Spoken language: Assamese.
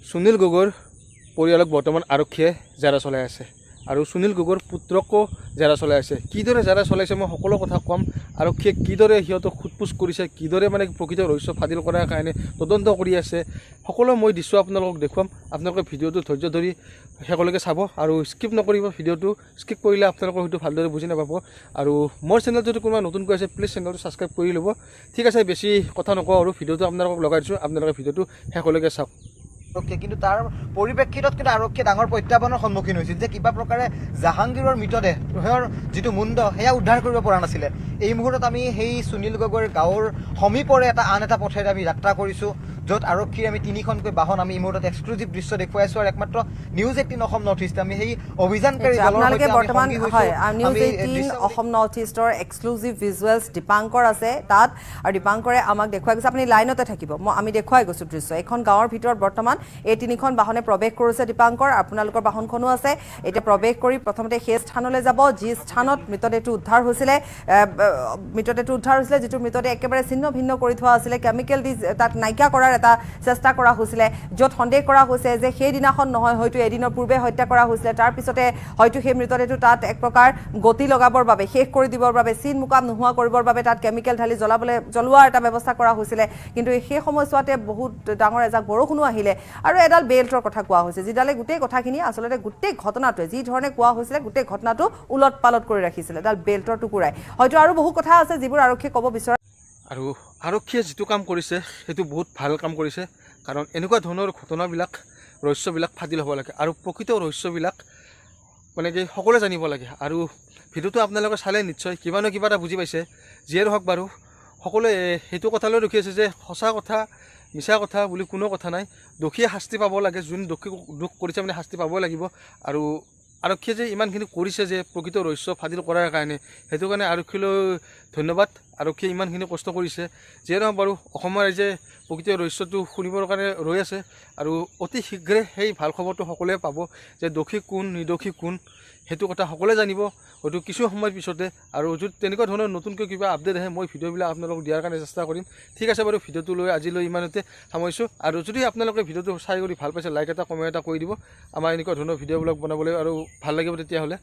সুনীল গগৈৰ পৰিয়ালক বৰ্তমান আৰক্ষীয়ে জেৰা চলাই আছে আৰু সুনীল গগৈৰ পুত্ৰকো জেৰা চলাই আছে। কিদৰে জেৰা চলাইছে মই সকলো কথা ক'ম। আৰক্ষীয়ে কিদৰে সিহঁতক সোধপোছ কৰিছে, কিদৰে মানে প্ৰকৃত ৰহস্য ফাদিল কৰাৰ কাৰণে তদন্ত কৰি আছে, সকলো মই দৃশ্য আপোনালোকক দেখুৱাম। আপোনালোকে ভিডিঅ'টো ধৈৰ্য ধৰি শেষলৈকে চাব আৰু স্কিপ নকৰিব। ভিডিঅ'টো স্কিপ কৰিলে আপোনালোকৰ হয়তো ভালদৰে বুজি নাপাব। আৰু মোৰ চেনেল যদি কোনোবা নতুনকৈ আছে প্লিজ চেনেলটো ছাবস্ক্ৰাইব কৰি ল'ব। ঠিক আছে, বেছি কথা নকওঁ আৰু ভিডিঅ'টো আপোনালোকক লগাই দিছোঁ, আপোনালোকে ভিডিঅ'টো শেষলৈকে চাওক। কিন্তু তাৰ পৰিপ্ৰেক্ষিতত কিন্তু আৰক্ষীয়ে ডাঙৰ প্ৰত্যাহ্বানৰ সন্মুখীন হৈছিল যে কিবা প্ৰকাৰে জাহাংগীৰৰ মৃতদেহৰ যিটো মুণ্ড সেয়া উদ্ধাৰ কৰিব পৰা নাছিলে। এই মুহূৰ্তত আমি সেই সুনীল গগৈৰ গাঁৱৰ সমীপৰে আন এটা পথেৰে আমি যাত্ৰা কৰিছোঁ, য'ত আৰক্ষীৰ আমি 3খনকৈ বাহন আমি এই মুহূৰ্তত এক্সক্লুজিভ দৃশ্য দেখুৱাই আছোঁ। আৰু একমাত্ৰ নিউজ 18 অসম নৰ্থ ইষ্ট আমি সেই অভিযানকাৰী আপোনালোকে বৰ্তমান নিউজ 18 অসম নৰ্থ ইষ্টৰ এক্সক্লুজিভ ভিজুৱেলছ দীপাংকৰ আছে তাত, আৰু দীপাংকৰে আমাক দেখুৱাই গৈছে। আপুনি লাইনতে থাকিব, আমি দেখুৱাই গৈছোঁ দৃশ্য। এখন গাঁৱৰ ভিতৰত বৰ্তমান এই 3খন বাহনে প্ৰৱেশ কৰিছে দীপাংকৰ। আপোনালোকৰ বাহনখনো আছে। এতিয়া প্ৰৱেশ কৰি প্ৰথমতে সেই স্থানলৈ যাব যি স্থানত মৃতদেহটো উদ্ধাৰ হৈছিলে, যিটো মৃতদেহ একেবাৰে ছিন্ন ভিন্ন কৰি থোৱা আছিলে, কেমিকেল দি তাক নাইকিয়া কৰাৰ এটা চেষ্টা কৰা হৈছিলে, য'ত সন্দেহ কৰা হৈছে যে সেইদিনাখন নহয়, হয়তো এদিনৰ পূৰ্বে হত্যা কৰা হৈছিলে। তাৰপিছতে হয়তো সেই মৃতদেহটো তাত এক প্ৰকাৰ গতি লগাবৰ বাবে, শেষ কৰি দিবৰ বাবে, চিন মুকাম নোহোৱা কৰিবৰ বাবে তাত কেমিকেল ঢালি জ্বলোৱাৰ এটা ব্যৱস্থা কৰা হৈছিলে। কিন্তু সেই সময়ছোৱাতে বহুত ডাঙৰ এজাক বৰষুণো আহিলে আৰু এডাল বেল্টৰ কথা কোৱা হৈছে, যিডালে গোটেই কথাখিনি আচলতে গোটেই ঘটনাটোৱে যি ধৰণে কোৱা হৈছিলে গোটেই ঘটনাটো উলট পালট কৰি ৰাখিছিলে, এডাল বেল্টৰ টুকুৰাই। হয়তো আৰু বহু কথা আছে যিবোৰ আৰক্ষীয়ে ক'ব বিচৰা। আৰু আৰক্ষীয়ে যিটো কাম কৰিছে সেইটো বহুত ভাল কাম কৰিছে, কাৰণ এনেকুৱা ধৰণৰ ঘটনাবিলাক, ৰহস্যবিলাক ফাদিল হ'ব লাগে আৰু প্ৰকৃত ৰহস্যবিলাক মানে কি সকলোৱে জানিব লাগে। আৰু ভিডিঅ'টো আপোনালোকে চালে নিশ্চয় কিবা নহয় কিবা এটা বুজি পাইছে। যিয়ে নহওক বাৰু সকলোৱে সেইটো কথালৈ ৰখি আছে যে সঁচা কথা মিছা কথা বুলি কোনো কথা নাই, দোষীয়ে শাস্তি পাব লাগে। যোন দুখ কৰিছে মানে শাস্তি পাবই লাগিব। আৰু আৰক্ষীয়ে যে ইমানখিনি কৰিছে যে প্ৰকৃত ৰহস্য ফাদিল কৰাৰ কাৰণে, সেইটো কাৰণে আৰক্ষীলৈ ধন্যবাদ। আৰক্ষীয়ে ইমানখিনি কষ্ট কৰিছে। যিয়ে নহওক বাৰু অসমৰ ৰাইজে প্ৰকৃত ৰহস্যটো শুনিবৰ কাৰণে ৰৈ আছে আৰু অতি শীঘ্ৰে সেই ভাল খবৰটো সকলোৱে পাব যে দোষী কোন নিৰ্দোষী কোন সেইটো কথা সকলোৱে জানিব হয়তো কিছু সময়ৰ পিছতে। আৰু যদি তেনেকুৱা ধৰণৰ নতুনকৈ কিবা আপডেট আহে মই ভিডিঅ'বিলাক আপোনালোকক দিয়াৰ কাৰণে চেষ্টা কৰিম। ঠিক আছে বাৰু, ভিডিঅ'টো লৈ আজিলৈ ইমানতে সামৰিছোঁ। আৰু যদি আপোনালোকে ভিডিঅ'টো চাই কৰি ভাল পাইছে লাইক এটা কমেণ্ট এটা কৰি দিব। আমাৰ এনেকুৱা ধৰণৰ ভিডিঅ'বিলাক বনাবলৈ আৰু ভাল লাগিব তেতিয়াহ'লে।